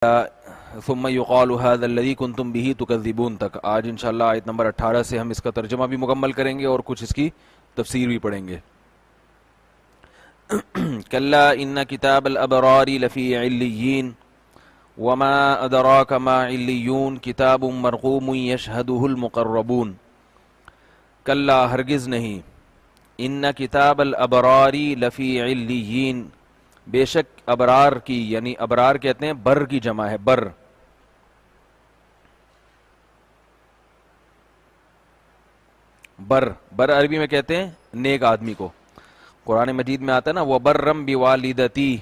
ثم يقال هذا الذي كنتم به تكذبون تک. آج انشاءاللہ آیت نمبر 18 سے ہم اس کا ترجمہ بھی مکمل کریں گے اور کچھ اس کی تفسیر بھی پڑھیں گے. کلا ان کتاب الابرار لفی علیین وما ادراک ما علیون کتاب مرقوم یشہدہ المقربون. کلا ہرگز نہیں، ان کتاب الابرار لفی علیین، بے شک ابرار کی، یعنی ابرار کہتے ہیں بر کی جمع ہے، بر. بر عربی میں کہتے ہیں نیک آدمی کو. قرآن مجید میں آتا ہے نا وَبَرًّا بِوَالِدَتِي.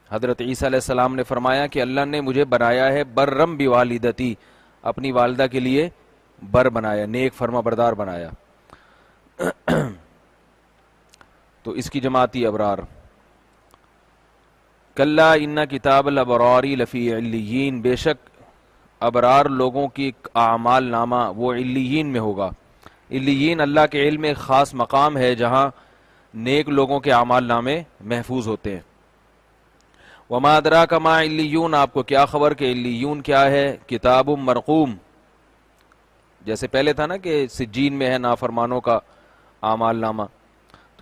حضرت عیسیٰ علیہ السلام نے فرمایا کہ اللہ نے مجھے بنایا ہے برًّا بِوَالِدَتِي، اپنی والدہ کے لیے بر بنایا، نیک فرما بردار بنایا. تو اس کی جماعتی ابرار. کلا ان کتاب الابرار لفی علیین، بے شک ابرار لوگوں کی اعمال نامہ وہ علیین میں ہوگا. علیین اللہ کے علم میں ایک خاص مقام ہے جہاں نیک لوگوں کے اعمال نامے محفوظ ہوتے ہیں. وما ادراک ما علیون، آپ کو کیا خبر کہ علیون کیا ہے؟ کتاب مرقوم، جیسے پہلے تھا نا کہ سجین میں ہے نافرمانوں کا اعمال نامہ.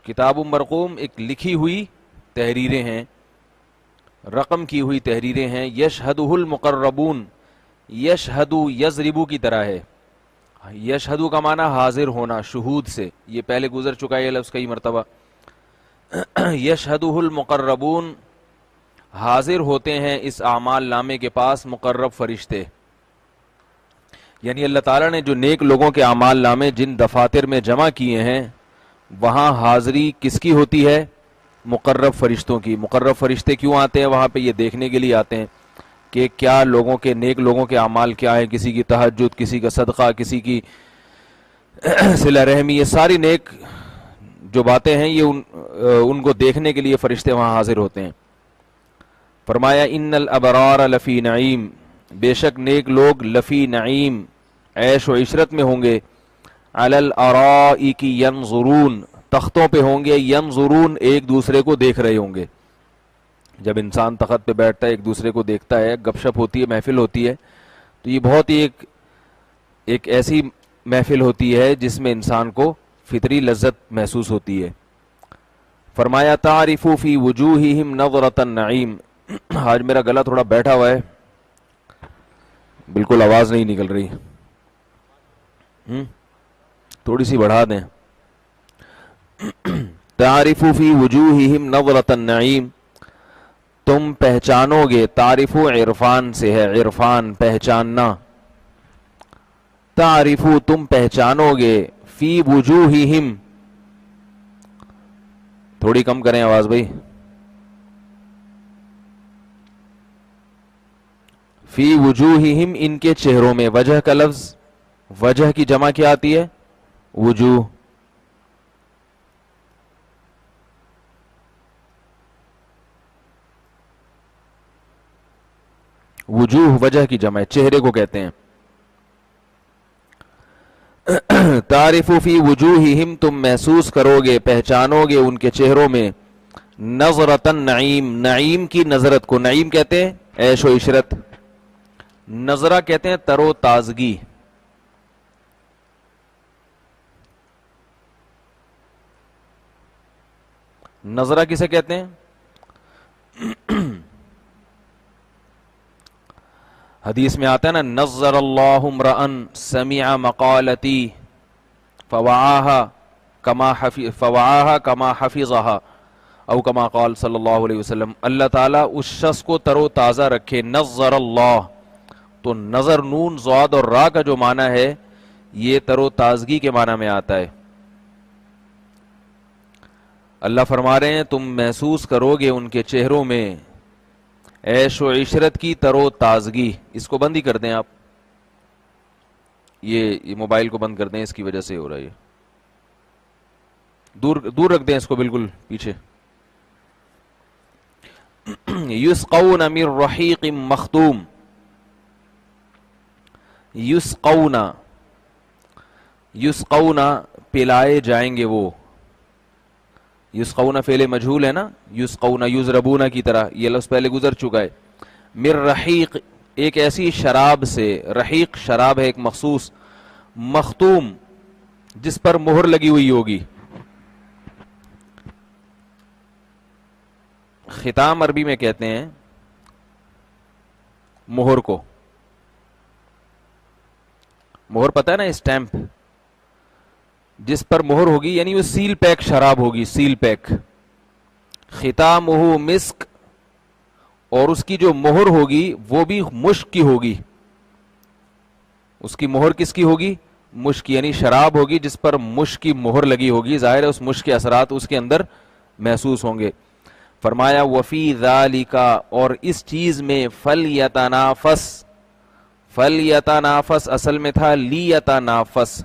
کتاب مرقوم ایک لکھی ہوئی تحریریں ہیں، رقم کی ہوئی تحریریں ہیں. یشہدہ المقربون، یشہدو یضربو کی طرح ہے. یشہدو کا معنی حاضر ہونا، شہود سے، یہ پہلے گزر چکا ہے یہ لفظ کئی مرتبہ. یشہدہ المقربون، حاضر ہوتے ہیں اس اعمال نامے کے پاس مقرب فرشتے. یعنی اللہ تعالیٰ نے جو نیک لوگوں کے اعمال نامے جن دفاتر میں جمع کیے ہیں وہاں حاضری کس کی ہوتی ہے؟ مقرب فرشتوں کی. مقرب فرشتے کیوں آتے ہیں وہاں پہ؟ یہ دیکھنے کے لیے آتے ہیں کہ کیا لوگوں کے، نیک لوگوں کے اعمال کیا ہیں. کسی کی تہجد، کسی کا صدقہ، کسی کی صلہ رحمی، یہ ساری نیک جو باتیں ہیں یہ ان کو دیکھنے کے لیے فرشتے وہاں حاضر ہوتے ہیں. فرمایا ان الابرار لفی نعیم، بے شک نیک لوگ لفی نعیم، عیش و عشرت میں ہوں گے. علی الارائک ینظرون، تختوں پہ ہوں گے. ینظرون، ایک دوسرے کو دیکھ رہے ہوں گے. جب انسان تخت پہ بیٹھتا ہے ایک دوسرے کو دیکھتا ہے، گپ شپ ہوتی ہے، محفل ہوتی ہے، تو یہ بہت ہی ایک ایسی محفل ہوتی ہے جس میں انسان کو فطری لذت محسوس ہوتی ہے. فرمایا تعرف فی وجوہہم نظرۃ النعیم. آج میرا گلا تھوڑا بیٹھا ہوا ہے، بالکل آواز نہیں نکل رہی، تھوڑی سی بڑھا دیں. تعرف فی وجوہہم نظرۃ النعیم، تم پہچانو گے. تعریفو عرفان سے ہے، عرفان پہچاننا. تعریفو تم پہچانو گے. فی وجوہہم، تھوڑی کم کریں آواز بھائی. فی وجوہہم، ان کے چہروں میں. وجہ کا لفظ، وجہ کی جمع کیا آتی ہے؟ وجوہ. وجوہ وجہ کی جمع ہے، چہرے کو کہتے ہیں. تعرف فی وجوہہم، تم محسوس کرو گے، پہچانو گے ان کے چہروں میں. نظرۃ النعیم، نعیم کی نظرت کو. نعیم کہتے ہیں عیش و عشرت، نظرہ کہتے ہیں تر و تازگی. نظرہ کسے کہتے ہیں؟ حدیث میں آتا ہے نا نظر اللہ امرأ سمع مقالتی فوعاها کما حفظها او کما قال صلی اللہ علیہ وسلم. اللہ تعالیٰ اس شخص کو تر و تازہ رکھے. نظر اللہ، تو نظر نون ضاد اور را کا جو معنی ہے یہ تر و تازگی کے معنی میں آتا ہے. اللہ فرما رہے ہیں تم محسوس کرو گے ان کے چہروں میں عیش و عشرت کی تر و تازگی. اس کو بند ہی کر دیں آپ، یہ موبائل کو بند کر دیں، اس کی وجہ سے ہو رہا ہے. دور رکھ دیں اس کو بالکل پیچھے. یسقون من رحیق مختوم، یسقون پلائے جائیں گے وہ. یسقون فعل مجہول ہے نا، یسقون یضربون کی طرح، یہ لفظ پہلے گزر چکا ہے. من رحیق ایک ایسی شراب سے، رحیق شراب ہے ایک مخصوص، مختوم جس پر مہر لگی ہوئی ہوگی. ختام عربی میں کہتے ہیں مہر کو. مہر پتہ ہے نا، اسٹیمپ جس پر مہر ہوگی، یعنی وہ سیل پیک شراب ہوگی، سیل پیک. ختامہ مسک، اور اس کی جو مہر ہوگی وہ بھی مشک کی ہوگی. اس کی مہر کس کی ہوگی؟ مشک، یعنی شراب ہوگی جس پر مشک کی مہر لگی ہوگی. ظاہر ہے اس مشک کے اثرات اس کے اندر محسوس ہوں گے. فرمایا وفی ذالک، اور اس چیز میں فلیتنافس. فلیتنافس اصل میں تھا لیتنافس.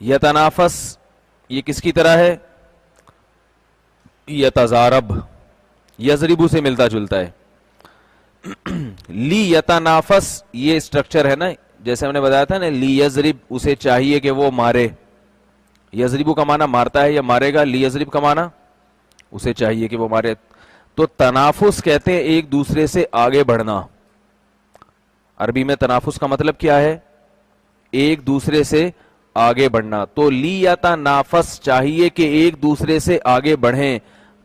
یتنافس یہ کس کی طرح ہے؟ یتزارب، یضربو سے ملتا جلتا ہے. لی یتنافس یہ اسٹرکچر ہے نا، جیسے ہم نے بتایا تھا نا، لی یضرب اسے چاہیے کہ وہ مارے. یضربو کا معنی مارتا ہے یا مارے گا، لی یضرب کا معنی اسے چاہیے کہ وہ مارے. تو تنافس کہتے ہیں ایک دوسرے سے آگے بڑھنا. عربی میں تنافس کا مطلب کیا ہے؟ ایک دوسرے سے آگے بڑھنا. تو لیتنافس چاہیے کہ ایک دوسرے سے آگے بڑھیں.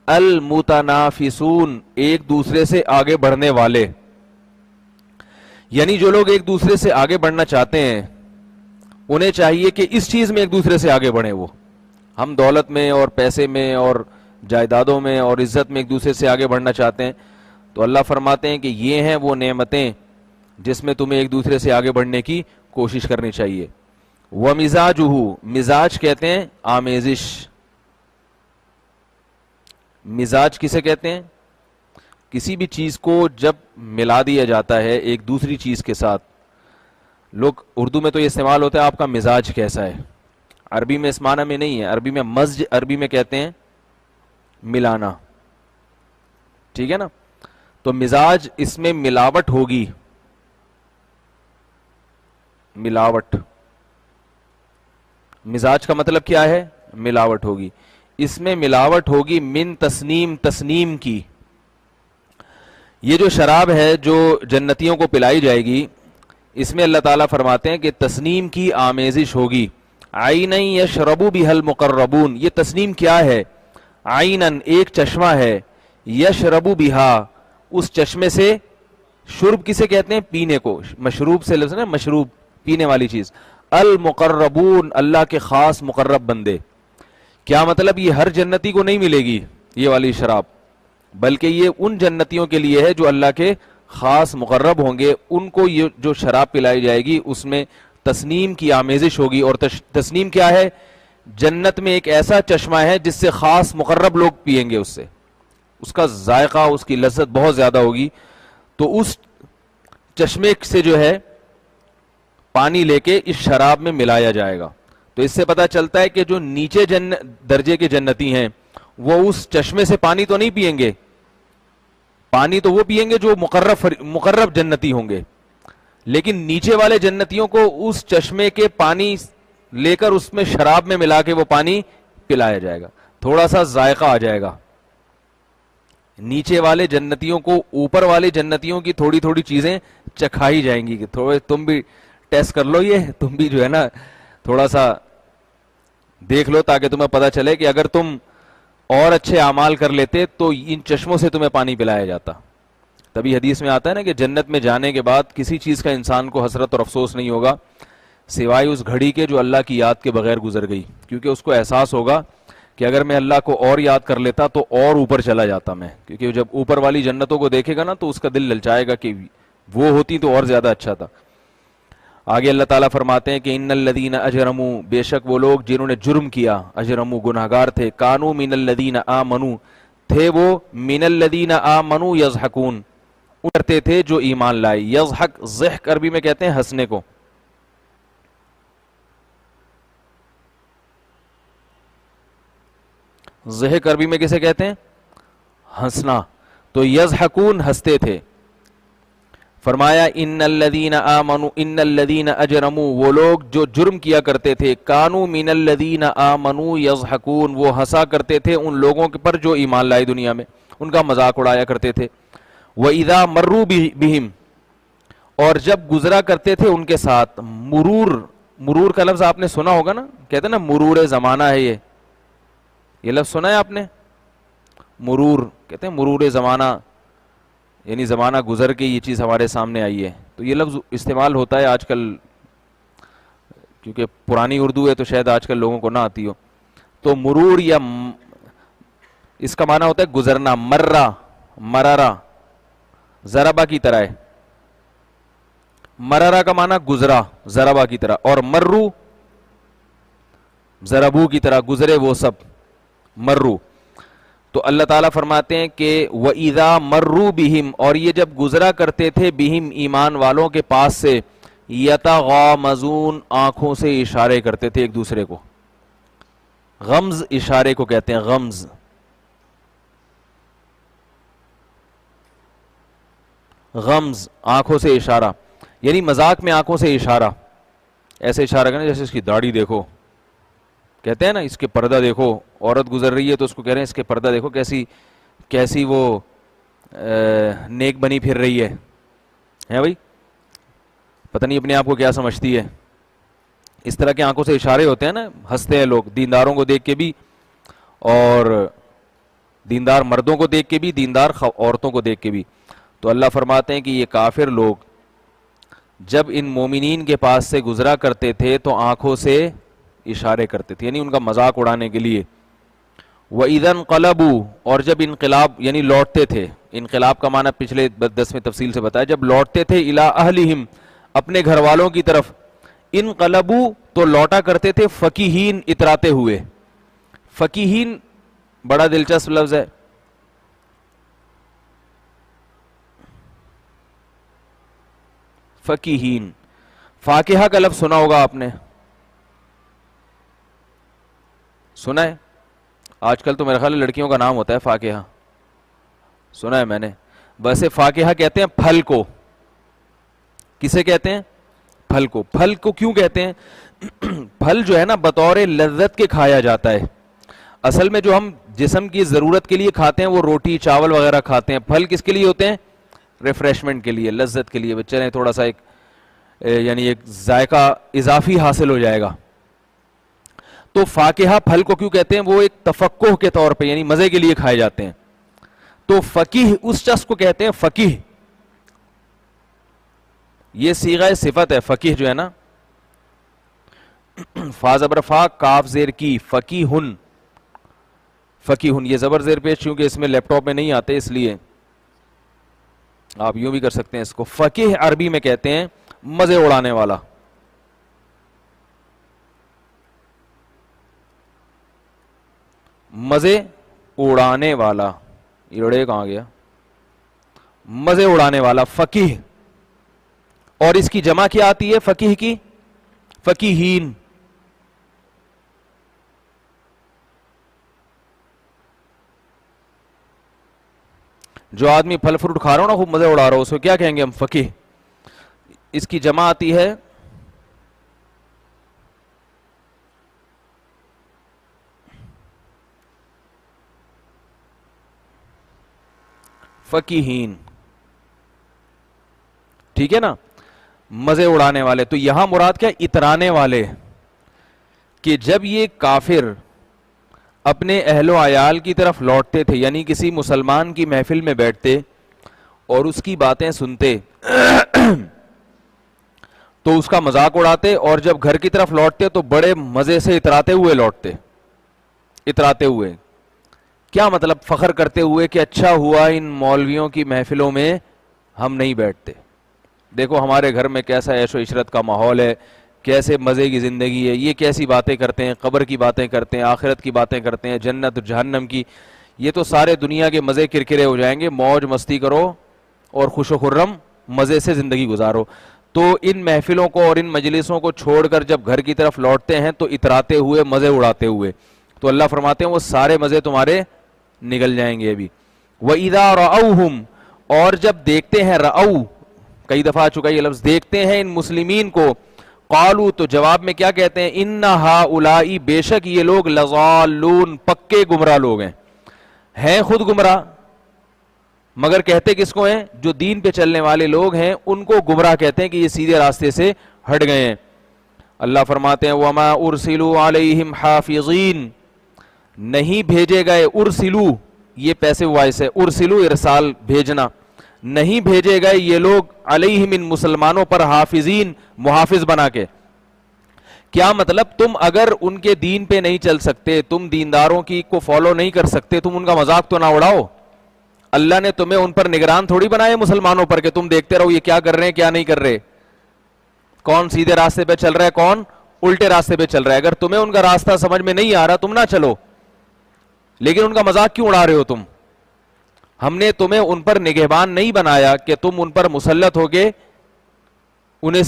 المتنافسون ایک دوسرے سے آگے بڑھنے والے، یعنی جو لوگ ایک دوسرے سے آگے بڑھنا چاہتے ہیں انہیں چاہیے کہ اس چیز میں ایک دوسرے سے آگے بڑھیں. وہ ہم دولت میں اور پیسے میں اور جائیدادوں میں اور عزت میں ایک دوسرے سے آگے بڑھنا چاہتے ہیں، تو اللہ فرماتے ہیں کہ یہ ہیں وہ نعمتیں جس میں تمہیں ایک دوسرے سے آگے بڑھنے کی کوشش کرنی چاہیے. وَمِزَاجُهُ مزاج کہتے ہیں آمیزش. مزاج کسے کہتے ہیں؟ کسی بھی چیز کو جب ملا دیا جاتا ہے ایک دوسری چیز کے ساتھ. لوگ اردو میں تو یہ استعمال ہوتا ہے آپ کا مزاج کیسا ہے، عربی میں اس معنی میں نہیں ہے. عربی میں مزج، عربی میں کہتے ہیں ملانا. ٹھیک ہے نا؟ تو مزاج اس میں ملاوٹ ہوگی. ملاوٹ، مزاج کا مطلب کیا ہے؟ ملاوٹ ہوگی. اس میں ملاوٹ ہوگی من تسنیم، تسنیم کی. یہ جو شراب ہے جو جنتیوں کو پلائی جائے گی، اس میں اللہ تعالیٰ فرماتے ہیں کہ تسنیم کی آمیزش ہوگی. عینًا یشرب بها المقربون. یہ تسنیم کیا ہے؟ عینًا ایک چشمہ ہے، یشرب بها اس چشمے سے. شرب کسے کہتے ہیں؟ پینے کو. مشروب سے لفظ نا، مشروب پینے والی چیز. المقربون اللہ کے خاص مقرب بندے. کیا مطلب؟ یہ ہر جنتی کو نہیں ملے گی یہ والی شراب، بلکہ یہ ان جنتیوں کے لیے ہے جو اللہ کے خاص مقرب ہوں گے. ان کو یہ جو شراب پلائی جائے گی اس میں تسنیم کی آمیزش ہوگی. اور تسنیم کیا ہے؟ جنت میں ایک ایسا چشمہ ہے جس سے خاص مقرب لوگ پئیں گے. اس سے اس کا ذائقہ، اس کی لذت بہت زیادہ ہوگی. تو اس چشمے سے جو ہے پانی لے کے اس شراب میں ملایا جائے گا. تو اس سے پتا چلتا ہے کہ جو نیچے درجے کے جنتی ہیں وہ اس چشمے سے پانی تو نہیں پئیں گے. پانی تو وہ پئیں گے جو مقرب جنتی ہوں گے، لیکن نیچے والے جنتیوں کو اس چشمے کے پانی لے کر اس میں شراب میں ملا کے وہ پانی پلایا جائے گا. تھوڑا سا ذائقہ آ جائے گا. نیچے والے جنتیوں کو اوپر والے جنتیوں کی تھوڑی تھوڑی چیزیں چکھائی جائیں گی کہ تھوڑے تم بھی ٹیسٹ کر لو، یہ تم بھی جو ہے نا تھوڑا سا دیکھ لو، تاکہ تمہیں پتا چلے کہ اگر تم اور اچھے اعمال کر لیتے تو ان چشموں سے تمہیں پانی پلایا جاتا. تبھی حدیث میں آتا ہے نا کہ جنت میں جانے کے بعد کسی چیز کا انسان کو حسرت اور افسوس نہیں ہوگا سوائے اس گھڑی کے جو اللہ کی یاد کے بغیر گزر گئی. کیونکہ اس کو احساس ہوگا کہ اگر میں اللہ کو اور یاد کر لیتا تو اور اوپر چلا جاتا میں. کیونکہ جب اوپر والی جنتوں کو دیکھے گا نا تو اس کا دل للچائے گا کہ وہ ہوتی تو اور زیادہ اچھا تھا. آگے اللہ تعالیٰ فرماتے ہیں کہ ان الذین اجرموا بے شک وہ لوگ جنہوں نے جرم کیا، اجرموا گناہگار تھے، کانوا من الذین آمنوا تھے وہ من الذین آمنوا یضحکون کرتے تھے جو ایمان لائے. یضحک ضحک عربی میں کہتے ہیں ہنسنے کو. ضحک عربی میں کسے کہتے ہیں؟ ہنسنا. تو یضحکون ہنستے تھے. فرمایا ان الذین آمنوا ان الذین اجرموا، وہ لوگ جو جرم کیا کرتے تھے، کانوا من الذین آمنوا یضحکون، وہ ہنسا کرتے تھے ان لوگوں کے پر جو ایمان لائے دنیا میں، ان کا مذاق اڑایا کرتے تھے. وَإِذَا مَرُّوا بِهِمْ، اور جب گزرا کرتے تھے ان کے ساتھ. مرور کا لفظ آپ نے سنا ہوگا نا، کہتے ہیں نا مرور زمانہ ہے، یہ لفظ سنا ہے آپ نے؟ مرور کہتے ہیں مرور زمانہ، یعنی زمانہ گزر کے یہ چیز ہمارے سامنے آئی ہے. تو یہ لفظ استعمال ہوتا ہے آج کل، کیونکہ پرانی اردو ہے تو شاید آج کل لوگوں کو نہ آتی ہو. تو مرور یا اس کا معنی ہوتا ہے گزرنا. مررا ضربہ کی طرح ہے، مررا کا معنی گزرا ضربہ کی طرح، اور مرو ضربو کی طرح، گزرے وہ سب مرو. تو اللہ تعالیٰ فرماتے ہیں کہ وَإِذَا مَرُّوا بِهِمْ، اور یہ جب گزرا کرتے تھے بِهِمْ ایمان والوں کے پاس سے، يَتَغَامَزُونَ آنکھوں سے اشارے کرتے تھے ایک دوسرے کو. غمز اشارے کو کہتے ہیں، غمز. غمز آنکھوں سے اشارہ، یعنی مذاق میں آنکھوں سے اشارہ، ایسے اشارہ کرنا جیسے اس کی داڑھی دیکھو، کہتے ہیں نا اس کے پردہ دیکھو. عورت گزر رہی ہے تو اس کو کہہ رہے ہیں اس کے پردہ دیکھو، کیسی وہ نیک بنی پھر رہی ہے بھائی، پتہ نہیں اپنے آپ کو کیا سمجھتی ہے. اس طرح کے آنکھوں سے اشارے ہوتے ہیں نا، ہنستے ہیں لوگ دینداروں کو دیکھ کے بھی، اور دیندار مردوں کو دیکھ کے بھی، دیندار عورتوں کو دیکھ کے بھی. تو اللہ فرماتے ہیں کہ یہ کافر لوگ جب ان مومنین کے پاس سے گزرا کرتے تھے تو آنکھوں سے اشارے کرتے تھے، یعنی ان کا مذاق اڑانے کے لیے. وَإِذَا انْقَلَبُوا، اور جب انقلاب یعنی لوٹتے تھے، انقلاب کا معنی پچھلے 10 میں تفصیل سے بتایا، جب لوٹتے تھے اِلَىٰ أَهْلِهِمْ اپنے گھر والوں کی طرف، انقلبوا تو لوٹا کرتے تھے فقیہین اتراتے ہوئے. فقیہین بڑا دلچسپ لفظ ہے. فقیہین، فاکہہ کا لفظ سنا ہوگا آپ نے، سنا ہے؟ آج کل تو میرے خیال لڑکیوں کا نام ہوتا ہے فاکہہ، سنا ہے میں نے. ویسے فاکہہ کہتے ہیں پھل کو. کسے کہتے ہیں؟ پھل کو. پھل کو کیوں کہتے ہیں؟ پھل جو ہے نا بطور لذت کے کھایا جاتا ہے. اصل میں جو ہم جسم کی ضرورت کے لیے کھاتے ہیں وہ روٹی چاول وغیرہ کھاتے ہیں. پھل کس کے لیے ہوتے ہیں؟ ریفریشمنٹ کے لیے، لذت کے لیے. بچے نے تھوڑا سا یعنی ایک ذائقہ اضافی حاصل ہو جائے گا. تو فاکہہ پھل کو کیوں کہتے ہیں؟ وہ ایک تفقہ کے طور پہ، یعنی مزے کے لیے کھائے جاتے ہیں. تو فقیہ اس شخص کو کہتے ہیں فقیہ. یہ صیغہ صفت ہے فقیہ جو ہے نا، فا زبر فا کاف زیر کی، فقیہن. فقیہن یہ زبر زیر پیش چونکہ اس میں لیپ ٹاپ میں نہیں آتے اس لیے آپ یوں بھی کر سکتے ہیں اس کو. فقیہ عربی میں کہتے ہیں مزے اڑانے والا. مزے اڑانے والا، یہ اڑے کہاں گیا؟ مزے اڑانے والا فقیہ. اور اس کی جمع کیا آتی ہے فقیہ کی؟ فقیہین. جو آدمی پھل فروٹ کھا رہا ہو نا، خوب مزے اڑا رہا ہو، اس کو کیا کہیں گے ہم؟ فقیہ. اس کی جمع آتی ہے فقیہین. ٹھیک ہے نا، مزے اڑانے والے. تو یہاں مراد کیا؟ اترانے والے. کہ جب یہ کافر اپنے اہل و عیال کی طرف لوٹتے تھے، یعنی کسی مسلمان کی محفل میں بیٹھتے اور اس کی باتیں سنتے تو اس کا مذاق اڑاتے، اور جب گھر کی طرف لوٹتے تو بڑے مزے سے اتراتے ہوئے لوٹتے. اتراتے ہوئے کیا مطلب؟ فخر کرتے ہوئے کہ اچھا ہوا ان مولویوں کی محفلوں میں ہم نہیں بیٹھتے، دیکھو ہمارے گھر میں کیسا عیش و عشرت کا ماحول ہے، کیسے مزے کی زندگی ہے، یہ کیسی باتیں کرتے ہیں، قبر کی باتیں کرتے ہیں، آخرت کی باتیں کرتے ہیں، جنت جہنم کی. یہ تو سارے دنیا کے مزے کرکرے ہو جائیں گے. موج مستی کرو اور خوش و خرم مزے سے زندگی گزارو. تو ان محفلوں کو اور ان مجلسوں کو چھوڑ کر جب گھر کی طرف لوٹتے ہیں تو اتراتے ہوئے، مزے اڑاتے ہوئے. تو اللہ فرماتے ہیں وہ سارے مزے تمہارے نکل جائیں گے ابھی. وَإِذَا رَأَوْهُمْ، اور جب دیکھتے ہیں، رَأَوْ کئی دفعہ آ چکا یہ لفظ، دیکھتے ہیں ان مسلمین کو، قالو تو جواب میں کیا کہتے ہیں، ان ہؤلاء بے شک یہ لوگ لضالون پکے گمراہ لوگ ہیں خود گمراہ، مگر کہتے کس کو ہیں، جو دین پہ چلنے والے لوگ ہیں ان کو گمراہ کہتے ہیں کہ یہ سیدھے راستے سے ہٹ گئے ہیں۔ اللہ فرماتے ہیں وما ارسلوا علیہم حافظین، نہیں بھیجے گئے، ارسلو یہ پیسے وائس ہے، ارسلو ارسال بھیجنا، نہیں بھیجے گئے یہ لوگ علیہم ان مسلمانوں پر حافظین محافظ بنا کے۔ کیا مطلب، تم اگر ان کے دین پہ نہیں چل سکتے، تم دینداروں کی کو فالو نہیں کر سکتے، تم ان کا مذاق تو نہ اڑاؤ۔ اللہ نے تمہیں ان پر نگران تھوڑی بنائے مسلمانوں پر کہ تم دیکھتے رہو یہ کیا کر رہے ہیں کیا نہیں کر رہے، کون سیدھے راستے پہ چل رہا ہے کون الٹے راستے پہ چل رہا ہے۔ اگر تمہیں ان کا راستہ سمجھ میں نہیں آ رہا تم نہ چلو، لیکن ان کا مذاق کیوں اڑا رہے ہو تم؟ ہم نے تمہیں ان پر نگہبان نہیں بنایا کہ تم ان پر مسلط ہو کے انہیں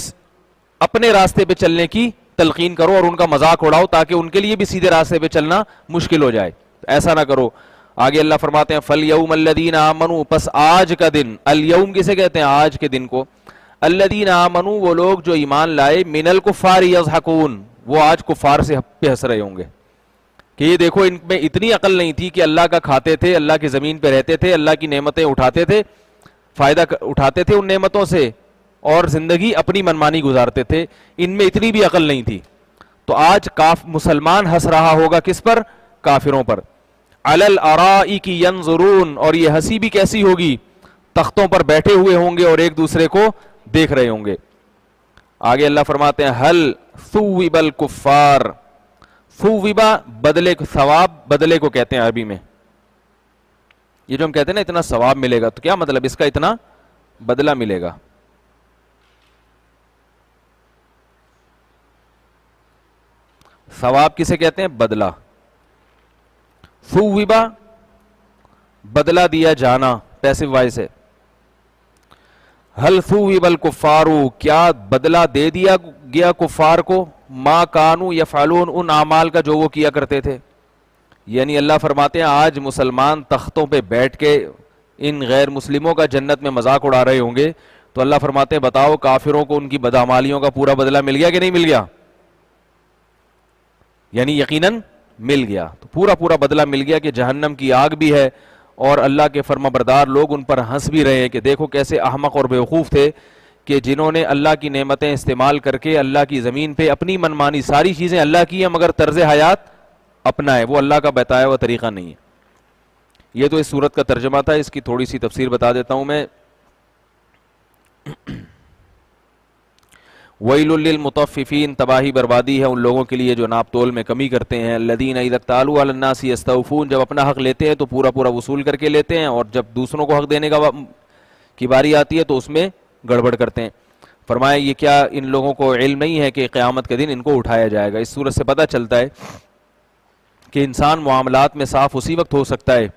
اپنے راستے پہ چلنے کی تلقین کرو اور ان کا مذاق اڑاؤ تاکہ ان کے لیے بھی سیدھے راستے پہ چلنا مشکل ہو جائے، ایسا نہ کرو۔ آگے اللہ فرماتے ہیں فَالْيَوْمَ الَّذِينَ آمَنُوا، پس آج کا دن، الیوم کسے کہتے ہیں، آج کے دن کو، الَّذِينَ آمَنُوا وہ لوگ جو ایمان لائے، مِنَ الْكُفَّارِ يَضْحَكُونَ وہ آج کفار سے پہ ہنس رہے ہوں گے کہ یہ دیکھو ان میں اتنی عقل نہیں تھی کہ اللہ کا کھاتے تھے، اللہ کی زمین پہ رہتے تھے، اللہ کی نعمتیں اٹھاتے تھے، فائدہ اٹھاتے تھے ان نعمتوں سے اور زندگی اپنی منمانی گزارتے تھے، ان میں اتنی بھی عقل نہیں تھی۔ تو آج مسلمان ہنس رہا ہوگا کس پر، کافروں پر۔ علی الارائک ینظرون، اور یہ ہنسی بھی کیسی ہوگی، تختوں پر بیٹھے ہوئے ہوں گے اور ایک دوسرے کو دیکھ رہے ہوں گے۔ آگے اللہ فرماتے ہیں حل ثوب الکفار، ثوبا بدلے، ثواب بدلے کو کہتے ہیں عربی میں۔ یہ جو ہم کہتے ہیں نا اتنا ثواب ملے گا، تو کیا مطلب اس کا اتنا بدلہ ملے گا۔ ثواب کسے کہتے ہیں، بدلہ۔ ثوبا بدلہ دیا جانا، پیسو وائس ہے۔ حل ثوب الکفار کیا بدلہ دے دیا گیا کفار کو، ما کانوا یفعلون ان اعمال کا جو وہ کیا کرتے تھے۔ یعنی اللہ فرماتے ہیں آج مسلمان تختوں پہ بیٹھ کے ان غیر مسلموں کا جنت میں مذاق اڑا رہے ہوں گے، تو اللہ فرماتے ہیں بتاؤ کافروں کو ان کی بدعمالیوں کا پورا بدلہ مل گیا کہ نہیں مل گیا؟ یعنی یقیناً مل گیا، تو پورا پورا بدلہ مل گیا کہ جہنم کی آگ بھی ہے اور اللہ کے فرما بردار لوگ ان پر ہنس بھی رہے ہیں کہ دیکھو کیسے احمق اور بیوقوف تھے کہ جنہوں نے اللہ کی نعمتیں استعمال کر کے اللہ کی زمین پہ اپنی منمانی، ساری چیزیں اللہ کی ہیں مگر طرز حیات اپنا ہے، وہ اللہ کا بتایا ہوا طریقہ نہیں ہے۔ یہ تو اس سورت کا ترجمہ تھا، اس کی تھوڑی سی تفسیر بتا دیتا ہوں میں۔ وَيْلٌ لِّلْمُطَفِّفِينَ تباہی بربادی ہے ان لوگوں کے لیے جو ناپ تول میں کمی کرتے ہیں، الَّذِينَ إِذَا اكْتَالُوا عَلَى النَّاسِ يَسْتَوْفُونَ جب اپنا حق لیتے ہیں تو پورا پورا وصول کر کے لیتے ہیں، اور جب دوسروں کو حق دینے کی باری آتی ہے تو اس میں گڑبڑ کرتے ہیں۔ فرمایا یہ کیا ان لوگوں کو علم نہیں ہے کہ قیامت کے دن ان کو اٹھایا جائے گا۔ اس صورت سے پتہ چلتا ہے کہ انسان معاملات میں صاف اسی وقت ہو سکتا ہے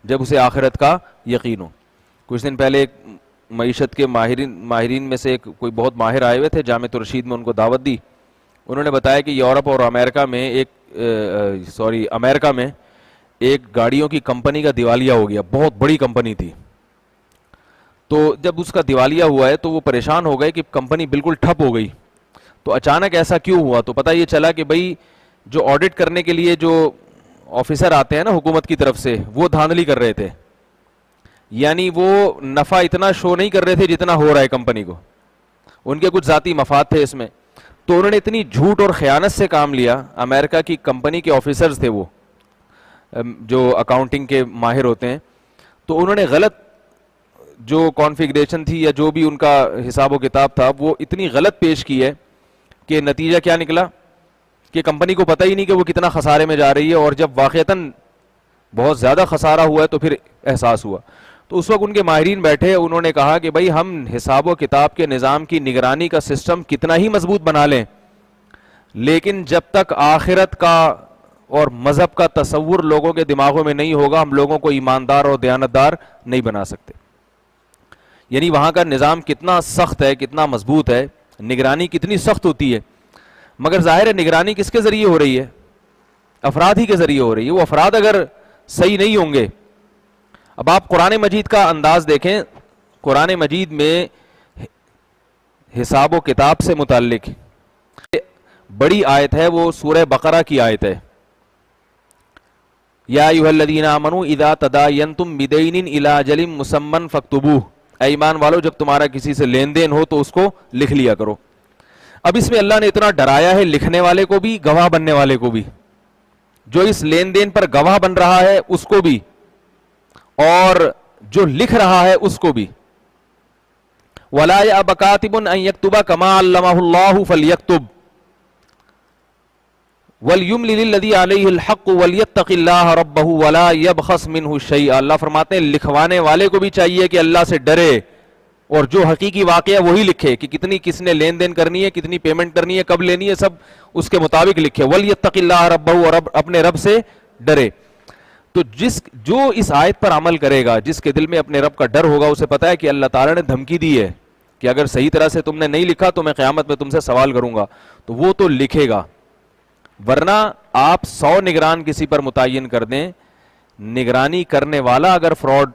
جب اسے آخرت کا یقین ہو۔ کچھ دن پہلے ایک معیشت کے ماہرین میں سے کوئی بہت ماہر آئے ہوئے تھے، جامعۃ الرشید میں ان کو دعوت دی۔ انہوں نے بتایا کہ یورپ اور امریکہ میں ایک گاڑیوں کی کمپنی کا دیوالیہ ہو گیا، بہت بڑی کمپنی تھی۔ تو جب اس کا دیوالیہ ہوا ہے تو وہ پریشان ہو گئے کہ کمپنی بالکل ٹھپ ہو گئی۔ تو اچانک ایسا کیوں ہوا؟ تو پتہ یہ چلا کہ بھئی جو آڈٹ کرنے کے لیے جو آفیسر آتے ہیں نا حکومت کی طرف سے، وہ دھاندلی کر رہے تھے، یعنی وہ نفع اتنا شو نہیں کر رہے تھے جتنا ہو رہا ہے کمپنی کو، ان کے کچھ ذاتی مفاد تھے اس میں۔ تو انہوں نے اتنی جھوٹ اور خیانت سے کام لیا، امریکہ کی کمپنی کے آفیسرز تھے وہ جو اکاؤنٹنگ کے ماہر ہوتے ہیں، تو انہوں نے غلط جو کانفیگریشن تھی یا جو بھی ان کا حساب و کتاب تھا وہ اتنی غلط پیش کی ہے کہ نتیجہ کیا نکلا کہ کمپنی کو پتہ ہی نہیں کہ وہ کتنا خسارے میں جا رہی ہے، اور جب واقعتاً بہت زیادہ خسارہ ہوا ہے تو پھر احساس ہوا۔ تو اس وقت ان کے ماہرین بیٹھے، انہوں نے کہا کہ بھائی ہم حساب و کتاب کے نظام کی نگرانی کا سسٹم کتنا ہی مضبوط بنا لیں، لیکن جب تک آخرت کا اور مذہب کا تصور لوگوں کے دماغوں میں نہیں ہوگا ہم لوگوں کو ایماندار اور دیانتدار نہیں بنا سکتے۔ یعنی وہاں کا نظام کتنا سخت ہے، کتنا مضبوط ہے، نگرانی کتنی سخت ہوتی ہے، مگر ظاہر ہے نگرانی کس کے ذریعے ہو رہی ہے؟ افراد ہی کے ذریعے ہو رہی ہے۔ وہ افراد اگر صحیح نہیں ہوں گے، اب آپ قرآن مجید کا انداز دیکھیں، قرآن مجید میں حساب و کتاب سے متعلق بڑی آیت ہے، وہ سورہ بقرہ کی آیت ہے، یا ایھا الذین آمنوا اذا تداینتم بدین الی اجل مسمى فاکتبوہ، اے ایمان والو جب تمہارا کسی سے لین دین ہو تو اس کو لکھ لیا کرو۔ اب اس میں اللہ نے اتنا ڈرایا ہے لکھنے والے کو بھی، گواہ بننے والے کو بھی، جو اس لین دین پر گواہ بن رہا ہے اس کو بھی، اور جو لکھ رہا ہے اس کو بھی۔ وَلَا يَأْبَ كَاتِبٌ أَن يَكْتُبَ كَمَا عَلَّمَهُ اللَّهُ فَلْيَكْتُبْ وَلْيُمْلِلِ الَّذِي عَلَيْهِ الْحَقُّ وَلْيَتَّقِ اللَّهَ رَبَّهُ وَلَا يَبْخَسْ مِنْهُ شَيْئًا۔ اللہ فرماتے ہیں لکھوانے والے کو بھی چاہیے کہ اللہ سے ڈرے، اور جو حقیقی واقعہ وہی لکھے کہ کتنی کس نے لین دین کرنی ہے، کتنی پیمنٹ کرنی ہے، کب لینی ہے، سب اس کے مطابق لکھے۔ وَلْيَتَّقِ اللَّهَ رَبَّهُ، اور اپنے رب سے ڈرے۔ تو جو اس آیت پر عمل کرے گا، جس کے دل میں اپنے رب کا ڈر ہوگا، اسے پتا ہے کہ اللہ تعالیٰ نے دھمکی دی ہے کہ اگر صحیح طرح سے تم نے نہیں لکھا تو میں قیامت میں تم سے سوال کروں گا، تو وہ تو لکھے گا۔ ورنہ آپ 100 نگران کسی پر متعین کر دیں، نگرانی کرنے والا اگر فراڈ،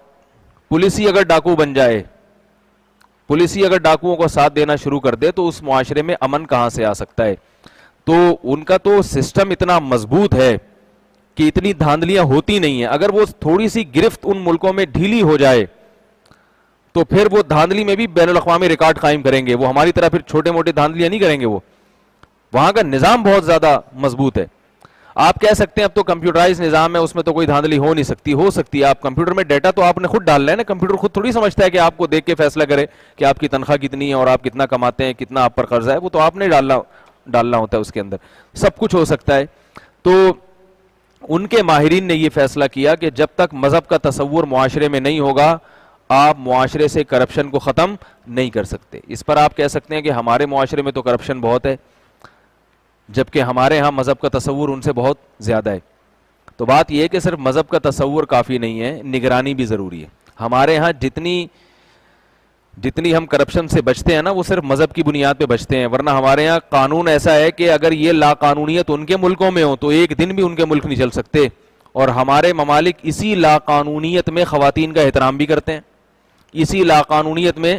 پولیس ہی اگر ڈاکو بن جائے، پولیس ہی اگر ڈاکوؤں کو ساتھ دینا شروع کر دے، تو اس معاشرے میں امن کہاں سے آ سکتا ہے؟ تو ان کا تو سسٹم اتنا مضبوط ہے کہ اتنی دھاندلیاں ہوتی نہیں ہیں۔ اگر وہ تھوڑی سی گرفت ان ملکوں میں ڈھیلی ہو جائے تو پھر وہ دھاندلی میں بھی بین الاقوامی ریکارڈ قائم کریں گے، وہ ہماری طرح پھر چھوٹے موٹے دھاندلیاں نہیں کریں گے۔ وہ وہاں کا نظام بہت زیادہ مضبوط ہے۔ آپ کہہ سکتے ہیں اب تو کمپیوٹرائز نظام ہے، اس میں تو کوئی دھاندلی ہو نہیں سکتی، ہو سکتی ہے۔ آپ کمپیوٹر میں ڈیٹا تو آپ نے خود ڈالنا ہے نا، کمپیوٹر خود تھوڑی سمجھتا ہے کہ آپ کو دیکھ کے فیصلہ کرے کہ آپ کی تنخواہ کتنی ہے اور آپ کتنا کماتے ہیں، کتنا آپ پر قرضہ ہے، وہ تو آپ نے ڈالنا ہوتا ہے، اس کے اندر سب کچھ ہو سکتا ہے۔ تو ان کے ماہرین نے یہ فیصلہ کیا کہ جب تک مذہب کا تصور معاشرے میں نہیں ہوگا، آپ معاشرے سے کرپشن کو ختم نہیں کر سکتے۔ اس پر آپ کہہ سکتے ہیں کہ ہمارے معاشرے میں تو کرپشن بہت ہے، جبکہ ہمارے ہاں مذہب کا تصور ان سے بہت زیادہ ہے۔ تو بات یہ ہے کہ صرف مذہب کا تصور کافی نہیں ہے، نگرانی بھی ضروری ہے۔ ہمارے ہاں جتنی ہم کرپشن سے بچتے ہیں نا، وہ صرف مذہب کی بنیاد پہ بچتے ہیں، ورنہ ہمارے ہاں قانون ایسا ہے کہ اگر یہ لا قانونیت ان کے ملکوں میں ہو تو ایک دن بھی ان کے ملک نہیں چل سکتے، اور ہمارے ممالک اسی لا قانونیت میں خواتین کا احترام بھی کرتے ہیں، اسی لا قانونیت میں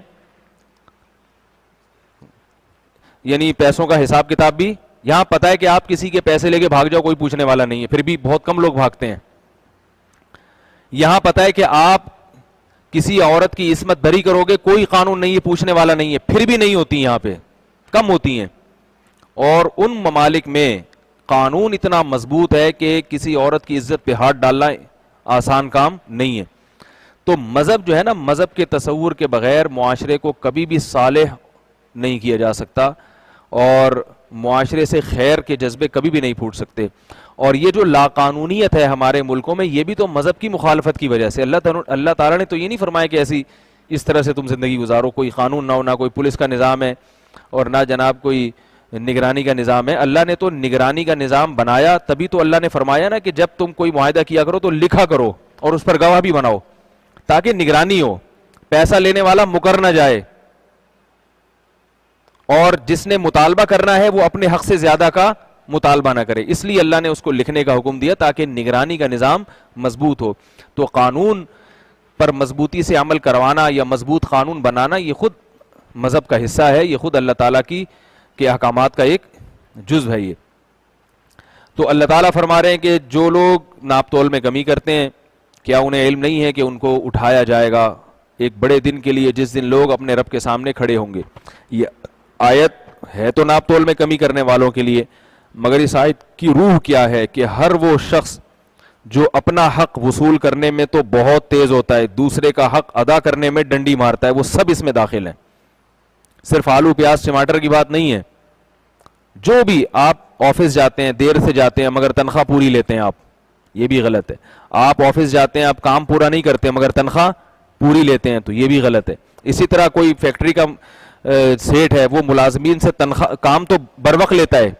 یعنی پیسوں کا حساب کتاب بھی، یہاں پتہ ہے کہ آپ کسی کے پیسے لے کے بھاگ جاؤ کوئی پوچھنے والا نہیں ہے، پھر بھی بہت کم لوگ بھاگتے ہیں۔ یہاں پتہ ہے کہ آپ کسی عورت کی عصمت بری کرو گے، کوئی قانون نہیں ہے، پوچھنے والا نہیں ہے، پھر بھی نہیں ہوتی، یہاں پہ کم ہوتی ہیں۔ اور ان ممالک میں قانون اتنا مضبوط ہے کہ کسی عورت کی عزت پہ ہاتھ ڈالنا آسان کام نہیں ہے۔ تو مذہب جو ہے نا، مذہب کے تصور کے بغیر معاشرے کو کبھی بھی صالح نہیں کیا جا سکتا، اور معاشرے سے خیر کے جذبے کبھی بھی نہیں پھوٹ سکتے۔ اور یہ جو لاقانونیت ہے ہمارے ملکوں میں، یہ بھی تو مذہب کی مخالفت کی وجہ سے۔ اللہ تعالیٰ نے تو یہ نہیں فرمایا کہ اس طرح سے تم زندگی گزارو، کوئی قانون نہ ہو، نہ کوئی پولیس کا نظام ہے اور نہ جناب کوئی نگرانی کا نظام ہے۔ اللہ نے تو نگرانی کا نظام بنایا، تبھی تو اللہ نے فرمایا نا کہ جب تم کوئی معاہدہ کیا کرو تو لکھا کرو اور اس پر گواہ بھی بناؤ، تاکہ نگرانی ہو، پیسہ لینے والا مکر نہ جائے، اور جس نے مطالبہ کرنا ہے وہ اپنے حق سے زیادہ کا مطالبہ نہ کرے۔ اس لیے اللہ نے اس کو لکھنے کا حکم دیا تاکہ نگرانی کا نظام مضبوط ہو۔ تو قانون پر مضبوطی سے عمل کروانا یا مضبوط قانون بنانا، یہ خود مذہب کا حصہ ہے، یہ خود اللہ تعالیٰ کے احکامات کا ایک جزو ہے یہ۔ تو اللہ تعالیٰ فرما رہے ہیں کہ جو لوگ ناپ تول میں کمی کرتے ہیں، کیا انہیں علم نہیں ہے کہ ان کو اٹھایا جائے گا ایک بڑے دن کے لیے، جس دن لوگ اپنے رب کے سامنے کھڑے ہوں گے۔ یہ آیت ہے تو ناپ تول میں کمی کرنے والوں کے لیے، مگر اس آیت کی روح کیا ہے کہ ہر وہ شخص جو اپنا حق وصول کرنے میں تو بہت تیز ہوتا ہے، دوسرے کا حق ادا کرنے میں ڈنڈی مارتا ہے، وہ سب اس میں داخل ہیں۔ صرف آلو پیاز ٹماٹر کی بات نہیں ہے، جو بھی آپ آفس جاتے ہیں، دیر سے جاتے ہیں مگر تنخواہ پوری لیتے ہیں، آپ یہ بھی غلط ہے۔ آپ آفس جاتے ہیں، آپ کام پورا نہیں کرتے مگر تنخواہ پوری لیتے ہیں، تو یہ بھی غلط ہے۔ اسی طرح کوئی فیکٹری کا سیٹ ہے، وہ ملازمین سے تنخواہ کام تو بر وقت لیتا ہے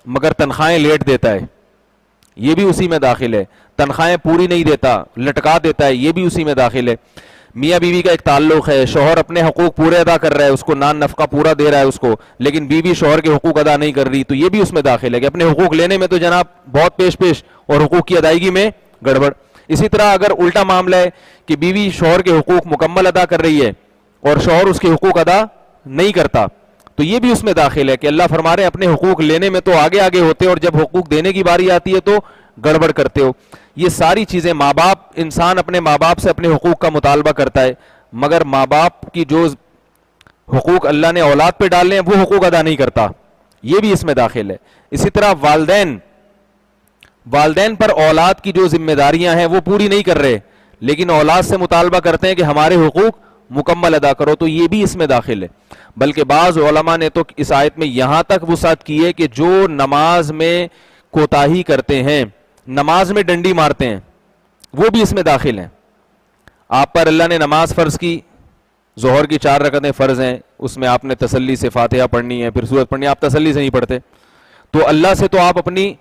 مگر تنخواہیں لیٹ دیتا ہے، یہ بھی اسی میں داخل ہے۔ تنخواہیں پوری نہیں دیتا، لٹکا دیتا ہے، یہ بھی اسی میں داخل ہے۔ میاں بیوی کا ایک تعلق ہے، شوہر اپنے حقوق پورے ادا کر رہا ہے، اس کو نان نفقہ پورا دے رہا ہے اس کو، لیکن بیوی شوہر کے حقوق ادا نہیں کر رہی، تو یہ بھی اس میں داخل ہے کہ اپنے حقوق لینے میں تو جناب بہت پیش اور حقوق کی ادائیگی میں گڑبڑ۔ اسی طرح اگر الٹا معاملہ ہے کہ بیوی شوہر کے حقوق مکمل ادا کر رہی ہے اور شوہر اس کے حقوق ادا نہیں کرتا، تو یہ بھی اس میں داخل ہے کہ اللہ فرما رہے ہیں اپنے حقوق لینے میں تو آگے آگے ہوتے اور جب حقوق دینے کی باری آتی ہے تو گڑبڑ کرتے ہو. یہ ساری چیزیں ماں باپ، انسان اپنے ماں باپ سے اپنے حقوق کا مطالبہ کرتا ہے، مگر ماں باپ کی جو حقوق اللہ نے اولاد پہ ڈالے ہیں وہ حقوق ادا نہیں کرتا، یہ بھی اس میں داخل ہے. اسی طرح والدین پر اولاد کی جو ذمہ داریاں ہیں وہ پوری نہیں کر رہے، لیکن اولاد سے مطالبہ کرتے ہیں کہ ہمارے حقوق مکمل ادا کرو، تو یہ بھی اس میں داخل ہے. بلکہ بعض علماء نے تو اس آیت میں یہاں تک وسعت کی ہے کہ جو نماز میں کوتاہی کرتے ہیں، نماز میں ڈنڈی مارتے ہیں، وہ بھی اس میں داخل ہیں. آپ پر اللہ نے نماز فرض کی، ظہر کی 4 رکعتیں فرض ہیں، اس میں آپ نے تسلی سے فاتحہ پڑھنی ہے، پھر سورت پڑھنی ہے، آپ تسلی سے نہیں پڑھتے، تو اللہ سے تو آپ اپنی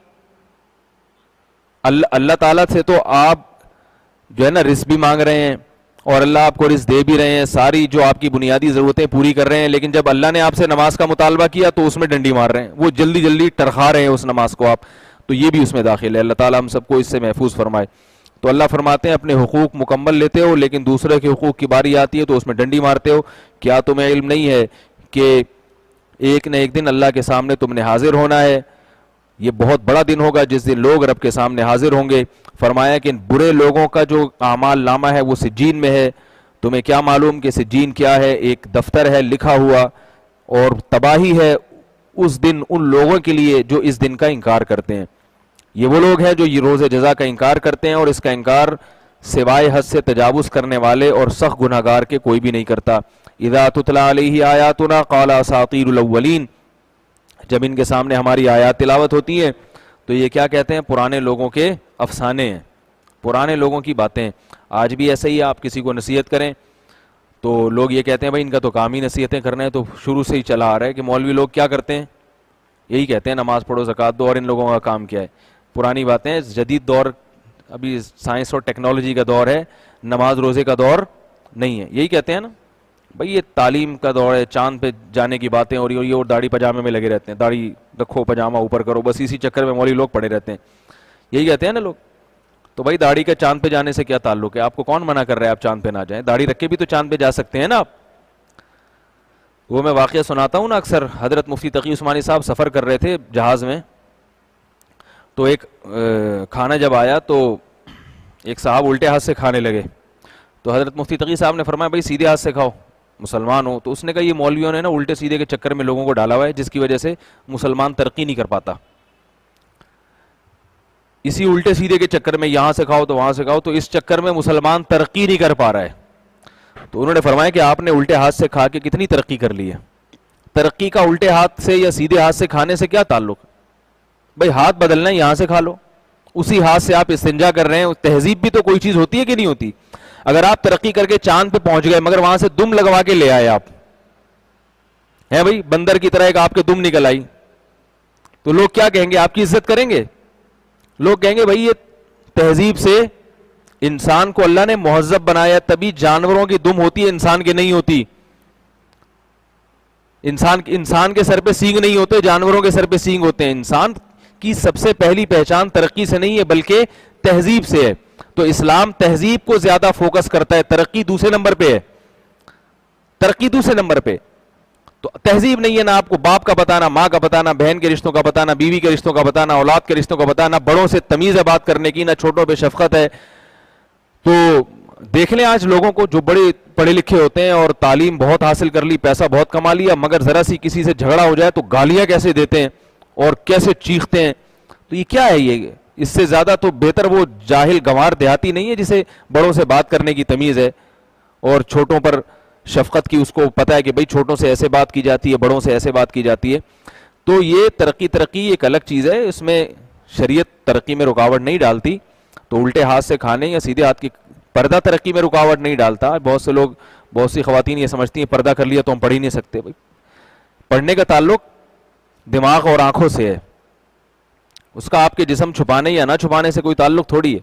اللہ تعالیٰ سے تو آپ جو ہے نا رزق بھی مانگ رہے ہیں اور اللہ آپ کو رزق دے بھی رہے ہیں، ساری جو آپ کی بنیادی ضرورتیں پوری کر رہے ہیں، لیکن جب اللہ نے آپ سے نماز کا مطالبہ کیا تو اس میں ڈنڈی مار رہے ہیں، وہ جلدی جلدی ٹرخا رہے ہیں اس نماز کو آپ، تو یہ بھی اس میں داخل ہے. اللہ تعالیٰ ہم سب کو اس سے محفوظ فرمائے. تو اللہ فرماتے ہیں اپنے حقوق مکمل لیتے ہو لیکن دوسرے کے حقوق کی باری آتی ہے تو اس میں ڈنڈی مارتے ہو. کیا تمہیں علم نہیں ہے کہ ایک نہ ایک دن اللہ کے سامنے تم نے حاضر ہونا ہے؟ یہ بہت بڑا دن ہوگا جس دن لوگ رب کے سامنے حاضر ہوں گے. فرمایا کہ برے لوگوں کا جو اعمال نامہ ہے وہ سجین میں ہے. تمہیں کیا معلوم کہ سجین کیا ہے؟ ایک دفتر ہے لکھا ہوا، اور تباہی ہے اس دن ان لوگوں کے لیے جو اس دن کا انکار کرتے ہیں. یہ وہ لوگ ہیں جو یہ روز جزا کا انکار کرتے ہیں، اور اس کا انکار سوائے حد سے تجاوز کرنے والے اور سخت گناہگار کے کوئی بھی نہیں کرتا. اذا تتلی علیہ آیاتنا قال اساطیر الاولین، جب ان کے سامنے ہماری آیات تلاوت ہوتی ہیں تو یہ کیا کہتے ہیں؟ پرانے لوگوں کے افسانے ہیں، پرانے لوگوں کی باتیں. آج بھی ایسا ہی ہے، آپ کسی کو نصیحت کریں تو لوگ یہ کہتے ہیں بھائی ان کا تو کام ہی نصیحتیں کرنا ہے، تو شروع سے ہی چلا آ رہا ہے کہ مولوی لوگ کیا کرتے ہیں؟ یہی کہتے ہیں نماز پڑھو زکوٰۃ دو، اور ان لوگوں کا کام کیا ہے؟ پرانی باتیں. جدید دور ابھی سائنس اور ٹیکنالوجی کا دور ہے، نماز روزے کا دور نہیں ہے. یہی کہتے ہیں نا بھائی یہ تعلیم کا دور ہے، چاند پہ جانے کی باتیں ہو رہی ہو، یہ اور داڑھی پجامے میں لگے رہتے ہیں، داڑھی رکھو پجامہ اوپر کرو، بس اسی چکر میں مولوی لوگ پڑے رہتے ہیں. یہی کہتے ہیں نا لوگ. تو بھائی داڑھی کا چاند پہ جانے سے کیا تعلق ہے؟ آپ کو کون منع کر رہا ہے آپ چاند پہ نہ جائیں؟ داڑھی رکھ کے بھی تو چاند پہ جا سکتے ہیں نا آپ. وہ میں واقعہ سناتا ہوں نا اکثر. حضرت مفتی تقی عثمانی صاحب سفر کر رہے تھے جہاز میں، تو ایک کھانا جب آیا تو ایک صاحب الٹے ہاتھ سے کھانے لگے. تو حضرت مفتی تقی صاحب نے فرمایا بھائی سیدھے ہاتھ سے کھاؤ، مسلمان ہو. تو اس نے کہا یہ مولویوں نے نا الٹے سیدھے کے چکر میں لوگوں کو ڈالا ہوا ہے، جس کی وجہ سے مسلمان ترقی نہیں کر پاتا. اسی الٹے سیدھے کے چکر میں یہاں سے کھاؤ تو وہاں سے کھاؤ، تو اس چکر میں مسلمان ترقی نہیں کر پا رہا ہے. تو انہوں نے فرمایا کہ آپ نے الٹے ہاتھ سے کھا کے کتنی ترقی کر لی ہے؟ ترقی کا الٹے ہاتھ سے یا سیدھے ہاتھ سے کھانے سے کیا تعلق؟ بھائی ہاتھ بدلنا ہے، یہاں سے کھا لو. اسی ہاتھ سے آپ استنجا کر رہے ہیں. تہذیب بھی تو کوئی چیز ہوتی ہے کہ نہیں ہوتی؟ اگر آپ ترقی کر کے چاند پہ پہنچ گئے مگر وہاں سے دم لگوا کے لے آئے آپ ہیں بھائی، بندر کی طرح ایک آپ کے دم نکل آئی، تو لوگ کیا کہیں گے؟ آپ کی عزت کریں گے؟ لوگ کہیں گے بھائی یہ تہذیب سے انسان کو اللہ نے مہذب بنایا، تبھی جانوروں کی دم ہوتی ہے، انسان کی نہیں ہوتی. انسان کے سر پہ سینگ نہیں ہوتے، جانوروں کے سر پہ سینگ ہوتے ہیں. انسان کی سب سے پہلی پہچان ترقی سے نہیں ہے بلکہ تہذیب سے ہے. تو اسلام تہذیب کو زیادہ فوکس کرتا ہے، ترقی دوسرے نمبر پہ ہے. ترقی دوسرے نمبر پہ. تو تہذیب نہیں ہے نا آپ کو باپ کا بتانا، ماں کا بتانا، بہن کے رشتوں کا بتانا، بیوی کے رشتوں کا بتانا، اولاد کے رشتوں کا بتانا، بڑوں سے تمیز ہے بات کرنے کی، نہ چھوٹوں پہ شفقت ہے. تو دیکھ لیں آج لوگوں کو جو بڑے پڑھے لکھے ہوتے ہیں اور تعلیم بہت حاصل کر لی، پیسہ بہت کما لیا، مگر ذرا سی کسی سے جھگڑا ہو جائے تو گالیاں کیسے دیتے ہیں اور کیسے چیختے ہیں. تو یہ کیا ہے؟ یہ اس سے زیادہ تو بہتر وہ جاہل گنوار دیہاتی نہیں ہے جسے بڑوں سے بات کرنے کی تمیز ہے اور چھوٹوں پر شفقت کی، اس کو پتہ ہے کہ بھئی چھوٹوں سے ایسے بات کی جاتی ہے، بڑوں سے ایسے بات کی جاتی ہے. تو یہ ترقی ایک الگ چیز ہے، اس میں شریعت ترقی میں رکاوٹ نہیں ڈالتی. تو الٹے ہاتھ سے کھانے یا سیدھے ہاتھ کی پردہ ترقی میں رکاوٹ نہیں ڈالتا. بہت سے لوگ، بہت سی خواتین یہ سمجھتی ہیں پردہ کر لیا تو ہم پڑھ ہی نہیں سکتے. بھائی پڑھنے کا تعلق دماغ اور آنکھوں سے ہے، اس کا آپ کے جسم چھپانے یا نہ چھپانے سے کوئی تعلق تھوڑی ہے.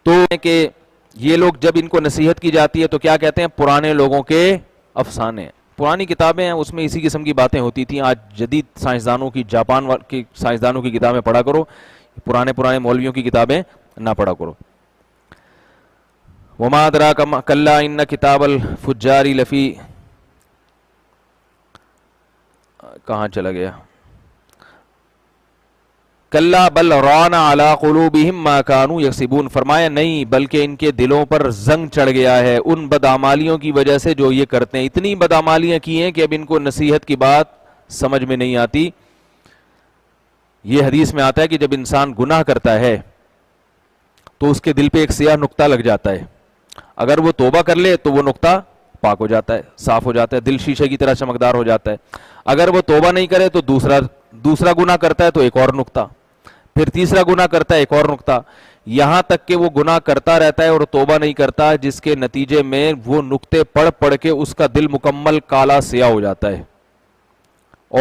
تو کہ یہ لوگ جب ان کو نصیحت کی جاتی ہے تو کیا کہتے ہیں؟ پرانے لوگوں کے افسانے. پرانی کتابیں ہیں اس میں اسی قسم کی باتیں ہوتی تھیں. آج جدید سائنسدانوں کی، جاپان کی سائنسدانوں کی کتابیں پڑھا کرو، پرانے مولویوں کی کتابیں نہ پڑھا کرو. وما ادراک کلا ان کتاب الفجار لفی کہاں چلا گیا؟ کلا بل ران علی قلوبہم ما کانوا یکسبون، فرمایا نہیں بلکہ ان کے دلوں پر زنگ چڑھ گیا ہے ان بدعمالیوں کی وجہ سے جو یہ کرتے ہیں. اتنی بدعمالیاں کی ہیں کہ اب ان کو نصیحت کی بات سمجھ میں نہیں آتی. یہ حدیث میں آتا ہے کہ جب انسان گناہ کرتا ہے تو اس کے دل پہ ایک سیاہ نقطہ لگ جاتا ہے. اگر وہ توبہ کر لے تو وہ نقطہ پاک ہو جاتا ہے، صاف ہو جاتا ہے، دل شیشے کی طرح چمکدار ہو جاتا ہے. اگر وہ توبہ نہیں کرے تو دوسرا گناہ کرتا ہے تو ایک اور نقطہ، پھر تیسرا گناہ کرتا ہے ایک اور نقطہ، یہاں تک کہ وہ گناہ کرتا رہتا ہے اور توبہ نہیں کرتا، جس کے نتیجے میں وہ نقطے پڑھ پڑھ کے اس کا دل مکمل کالا سیاہ ہو جاتا ہے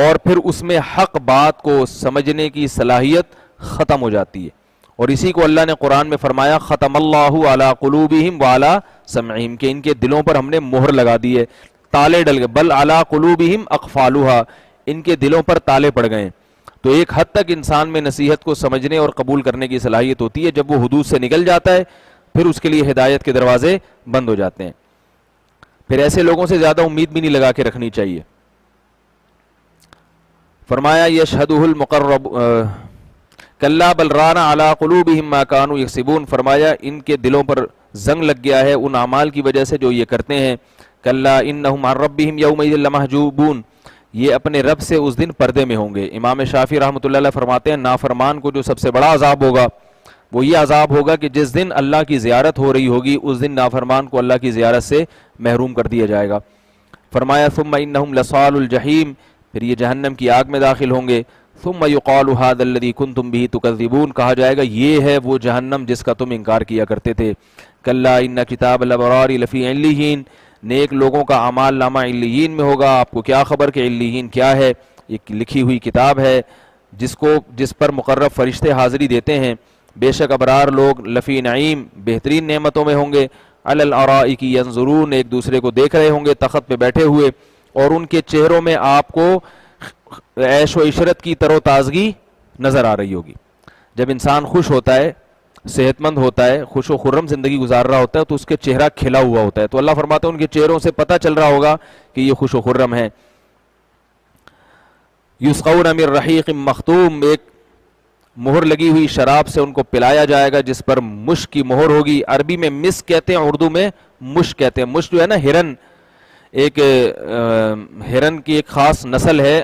اور پھر اس میں حق بات کو سمجھنے کی صلاحیت ختم ہو جاتی ہے. اور اسی کو اللہ نے قرآن میں فرمایا ختم اللہ علی قلوبہم وعلی سمعہم، کہ ان کے دلوں پر ہم نے مہر لگا دی ہے، تالے ڈل گئے. بل علی قلوبہم اقفالھا، ان کے دلوں پر تالے پڑ گئے. تو ایک حد تک انسان میں نصیحت کو سمجھنے اور قبول کرنے کی صلاحیت ہوتی ہے، جب وہ حدود سے نکل جاتا ہے پھر اس کے لیے ہدایت کے دروازے بند ہو جاتے ہیں. پھر ایسے لوگوں سے زیادہ امید بھی نہیں لگا کے رکھنی چاہیے. فرمایا یشہدہ المقرب کلا بل ران علی قلوبہم ما کانوا یکسبون، فرمایا ان کے دلوں پر زنگ لگ گیا ہے ان اعمال کی وجہ سے جو یہ کرتے ہیں. کلا انہم عن ربہم یومئذ لمحجوبون، یہ اپنے رب سے اس دن پردے میں ہوں گے. امام شافعی رحمۃ اللہ علیہ فرماتے ہیں نافرمان کو جو سب سے بڑا عذاب ہوگا وہ یہ عذاب ہوگا کہ جس دن اللہ کی زیارت ہو رہی ہوگی اس دن نافرمان کو اللہ کی زیارت سے محروم کر دیا جائے گا. فرمایا ثم انہم لصال الجحیم، پھر یہ جہنم کی آگ میں داخل ہوں گے. ثم یقال ھذا الذی کنتم بہ تکذبون، کہا جائے گا یہ ہے وہ جہنم جس کا تم انکار کیا کرتے تھے. کلا ان کتاب الابرار لفی علیین، نیک لوگوں کا اعمال نامہ علیین میں ہوگا. آپ کو کیا خبر کہ علیین کیا ہے؟ ایک لکھی ہوئی کتاب ہے جس پر مقرب فرشتے حاضری دیتے ہیں. بے شک ابرار لوگ لفی نعیم، بہترین نعمتوں میں ہوں گے. علی الارائک ینظرون، ایک دوسرے کو دیکھ رہے ہوں گے تخت پہ بیٹھے ہوئے، اور ان کے چہروں میں آپ کو عیش و عشرت کی تر و تازگی نظر آ رہی ہوگی. جب انسان خوش ہوتا ہے، صحت مند ہوتا ہے، خوش و خرم زندگی گزار رہا ہوتا ہے تو اس کے چہرہ کھلا ہوا ہوتا ہے. تو اللہ فرماتا ہے ان کے چہروں سے پتہ چل رہا ہوگا کہ یہ خوش و خرم ہے. یسقون من رحیق مختوم، ایک مہر لگی ہوئی شراب سے ان کو پلایا جائے گا جس پر مشک کی مہر ہوگی. عربی میں مسک کہتے ہیں، اردو میں مشک کہتے ہیں. مشک جو ہے نا ہرن، ایک ہرن کی ایک خاص نسل ہے،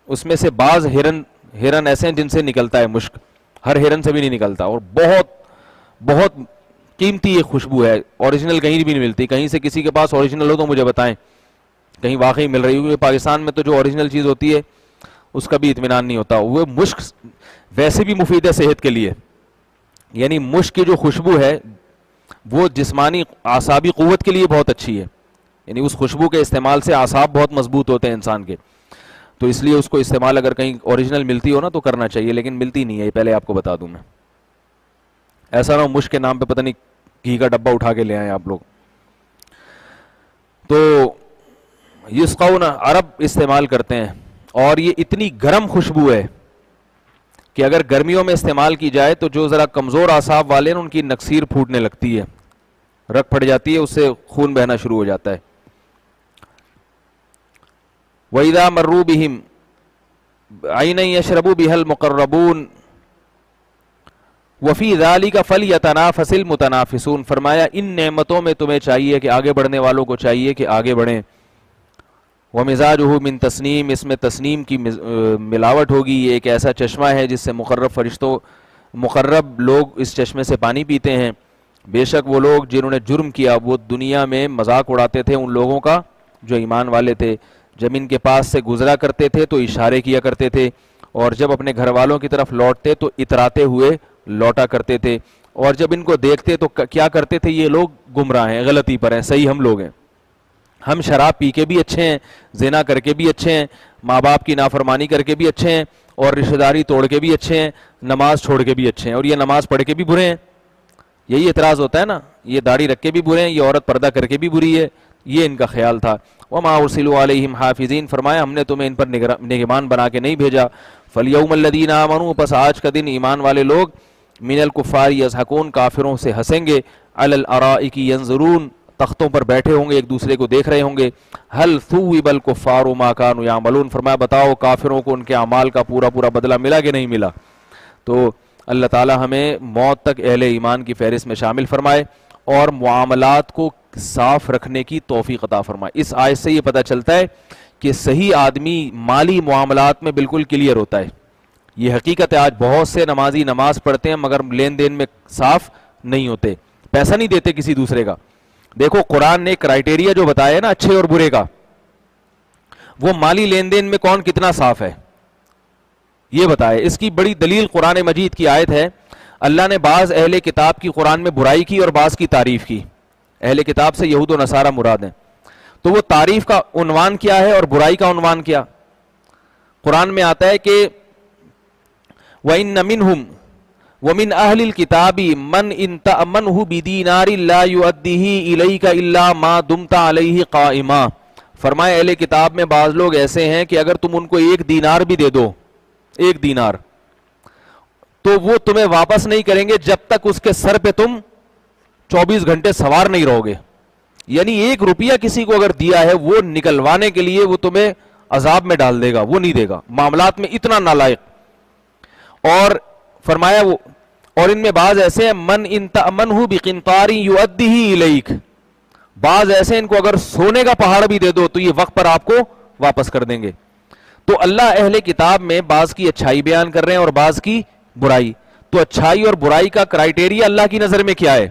اس میں سے بعض ہرن ایسے ہیں جن سے نکلتا ہے مشک، ہر ہرن سے بھی نہیں نکلتا، اور بہت بہت قیمتی یہ خوشبو ہے. اوریجنل کہیں بھی نہیں ملتی. کہیں سے کسی کے پاس اوریجنل ہو تو مجھے بتائیں، کہیں واقعی مل رہی ہوگی. پاکستان میں تو جو اوریجنل چیز ہوتی ہے اس کا بھی اطمینان نہیں ہوتا. وہ مشک ویسے بھی مفید ہے صحت کے لیے، یعنی مشک کی جو خوشبو ہے وہ جسمانی اعصابی قوت کے لیے بہت اچھی ہے. یعنی اس خوشبو کے استعمال سے اعصاب بہت مضبوط ہوتے ہیں انسان کے، تو اس لیے اس کو استعمال اگر کہیں اوریجنل ملتی ہو نا تو کرنا چاہیے، لیکن ملتی نہیں ہے، پہلے آپ کو بتا دوں میں. ایسا نہ ہو مشک کے نام پہ پتہ نہیں گھی کا ڈبہ اٹھا کے لے آئیں آپ لوگ. تو یسقون عرب استعمال کرتے ہیں، اور یہ اتنی گرم خوشبو ہے کہ اگر گرمیوں میں استعمال کی جائے تو جو ذرا کمزور اعصاب والے ہیں ان کی نکسیر پھوٹنے لگتی ہے، رگ پھٹ جاتی ہے، اس سے خون بہنا شروع ہو جاتا ہے. وَإِذَا مَرُّوا بِهِمْ عَيْنًا يَشْرَبُ بِهَا الْمُقَرَّبُونَ وَفِي ذَلِكَ فَلْيَتَنَافَسِ الْمُتَنَافِسُونَ، فرمایا ان نعمتوں میں تمہیں چاہیے کہ آگے بڑھنے والوں کو چاہیے کہ آگے بڑھیں. وَمِزَاجُهُ مِن تسنیم، اس میں تسنیم کی ملاوٹ ہوگی. یہ ایک ایسا چشمہ ہے جس سے مقرب لوگ اس چشمے سے پانی پیتے ہیں. بے شک وہ لوگ جنہوں نے جرم کیا وہ دنیا میں مذاق اڑاتے تھے ان لوگوں کا جو ایمان والے تھے. جب ان کے پاس سے گزرا کرتے تھے تو اشارے کیا کرتے تھے، اور جب اپنے گھر والوں کی طرف لوٹتے تو اتراتے ہوئے لوٹا کرتے تھے. اور جب ان کو دیکھتے تو کیا کرتے تھے؟ یہ لوگ گمراہ ہیں، غلطی پر ہیں، صحیح ہم لوگ ہیں. ہم شراب پی کے بھی اچھے ہیں، زنا کر کے بھی اچھے ہیں، ماں باپ کی نافرمانی کر کے بھی اچھے ہیں، اور رشتہ داری توڑ کے بھی اچھے ہیں، نماز چھوڑ کے بھی اچھے ہیں، اور یہ نماز پڑھ کے بھی برے ہیں. یہی اعتراض ہوتا ہے نا، یہ داڑھی رکھ کے بھی برے ہیں، یہ عورت پردہ کر کے بھی بری ہے. یہ ان کا خیال تھا. وما ارسلوا علیہم حافظین، فرمایا ہم نے تمہیں ان پر نگہبان بنا کے نہیں بھیجا. فالیوم الذین آمنوا، پس آج کا دن ایمان والے لوگ من الکفار یضحکون، کافروں سے ہنسیں گے. علی الارائک ینظرون، تختوں پر بیٹھے ہوں گے، ایک دوسرے کو دیکھ رہے ہوں گے. هل ثوب الكفار ما كانوا يعملون، فرمایا بتاؤ کافروں کو ان کے اعمال کا پورا پورا بدلہ ملا کہ نہیں ملا. تو اللہ تعالی ہمیں موت تک اہل ایمان کی فہرست میں شامل فرمائے اور معاملات کو صاف رکھنے کی توفیق عطا فرمائے. اس آیت سے یہ پتہ چلتا ہے کہ صحیح آدمی مالی معاملات میں بالکل کلیئر ہوتا ہے. یہ حقیقت ہے، آج بہت سے نمازی نماز پڑھتے ہیں مگر لین دین میں صاف نہیں ہوتے، پیسہ نہیں دیتے کسی دوسرے کا. دیکھو قرآن نے کرائٹیریا جو بتایا ہے نا اچھے اور برے کا، وہ مالی لین دین میں کون کتنا صاف ہے یہ بتایا. اس کی بڑی دلیل قرآن مجید کی آیت ہے. اللہ نے بعض اہل کتاب کی قرآن میں برائی کی اور بعض کی تعریف کی. اہل کتاب سے یہود و نصارہ مراد ہیں. تو وہ تعریف کا عنوان کیا ہے اور برائی کا عنوان کیا؟ قرآن میں آتا ہے کہ وَإِنَّ مِنْهُمْ وَمِنْ أَهْلِ الْكِتَابِ مَنْ إِنْ تَأْمَنْهُ بِدِينَارٍ لَا يُؤَدِّهِ إِلَيْكَ إِلَّا مَا دُمْتَ عَلَيْهِ قَائِمًا. فرمایا اہل کتاب میں بعض لوگ ایسے ہیں کہ اگر تم ان کو 1 دینار بھی دے دو، 1 دینار، تو وہ تمہیں واپس نہیں کریں گے جب تک اس کے سر پہ تم 24 گھنٹے سوار نہیں رہو گے. یعنی 1 روپیہ کسی کو اگر دیا ہے وہ نکلوانے کے لیے وہ تمہیں عذاب میں ڈال دے گا، وہ نہیں دے گا. معاملات میں اتنا نالائق. اور فرمایا وہ اور ان میں بعض ایسے ہیں من ان تأمنہ بقنطار یؤدیہ الیک، بعض ایسے ان کو اگر سونے کا پہاڑ بھی دے دو تو یہ وقت پر آپ کو واپس کر دیں گے. تو اللہ اہل کتاب میں بعض کی اچھائی بیان کر رہے ہیں اور بعض کی برائی. تو اچھائی اور برائی کا کرائٹیریا اللہ کی نظر میں کیا ہے؟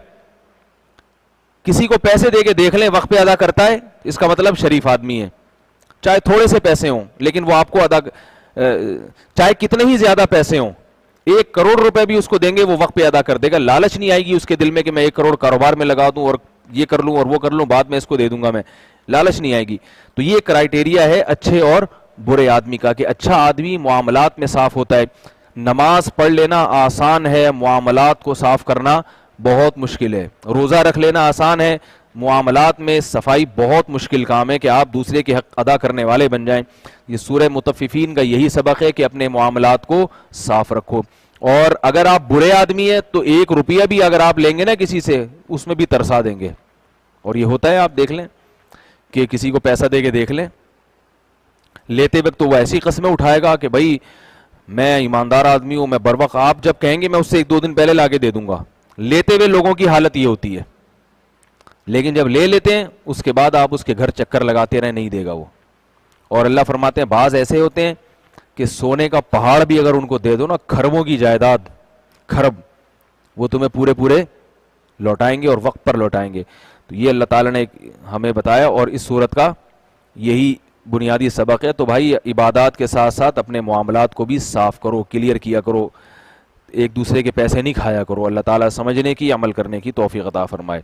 کسی کو پیسے دے کے دیکھ لیں وقت پہ ادا کرتا ہے، اس کا مطلب شریف آدمی ہے. چاہے تھوڑے سے پیسے ہوں لیکن وہ آپ کو چاہے کتنے ہی زیادہ پیسے ہوں، 1 کروڑ روپے بھی اس کو دیں گے وہ وقت پہ ادا کر دے گا. لالچ نہیں آئے گی اس کے دل میں کہ میں 1 کروڑ کاروبار میں لگا دوں اور یہ کر لوں اور وہ کر لوں، بعد میں اس کو دے دوں گا میں. لالچ نہیں آئے گی. تو یہ کرائٹیریا ہے اچھے اور برے آدمی کا کہ اچھا آدمی معاملات میں صاف ہوتا ہے. نماز پڑھ لینا آسان ہے، معاملات کو صاف کرنا بہت مشکل ہے. روزہ رکھ لینا آسان ہے، معاملات میں صفائی بہت مشکل کام ہے کہ آپ دوسرے کے حق ادا کرنے والے بن جائیں. یہ سورہ مطففین کا یہی سبق ہے کہ اپنے معاملات کو صاف رکھو. اور اگر آپ برے آدمی ہیں تو 1 روپیہ بھی اگر آپ لیں گے نا کسی سے اس میں بھی ترسا دیں گے. اور یہ ہوتا ہے، آپ دیکھ لیں کہ کسی کو پیسہ دے کے دیکھ لیں، لیتے وقت تو وہ ایسی قسمیں اٹھائے گا کہ بھائی میں ایماندار آدمی ہوں، میں بر وقت آپ جب کہیں گے میں اس سے 1-2 دن پہلے لا کے دے دوں گا. لیتے ہوئے لوگوں کی حالت یہ ہوتی ہے، لیکن جب لے لیتے ہیں اس کے بعد آپ اس کے گھر چکر لگاتے رہیں نہیں دے گا وہ. اور اللہ فرماتے ہیں بعض ایسے ہوتے ہیں کہ سونے کا پہاڑ بھی اگر ان کو دے دو نا، کھربوں کی جائیداد، کھرب، وہ تمہیں پورے پورے لوٹائیں گے اور وقت پر لوٹائیں گے. تو یہ اللہ تعالیٰ نے ہمیں بتایا اور اس صورت کا یہی بنیادی سبق ہے. تو بھائی عبادات کے ساتھ ساتھ اپنے معاملات کو بھی صاف کرو، کلیئر کیا کرو، ایک دوسرے کے پیسے نہیں کھایا کرو. اللہ تعالیٰ سمجھنے کی، عمل کرنے کی توفیق عطا فرمائے.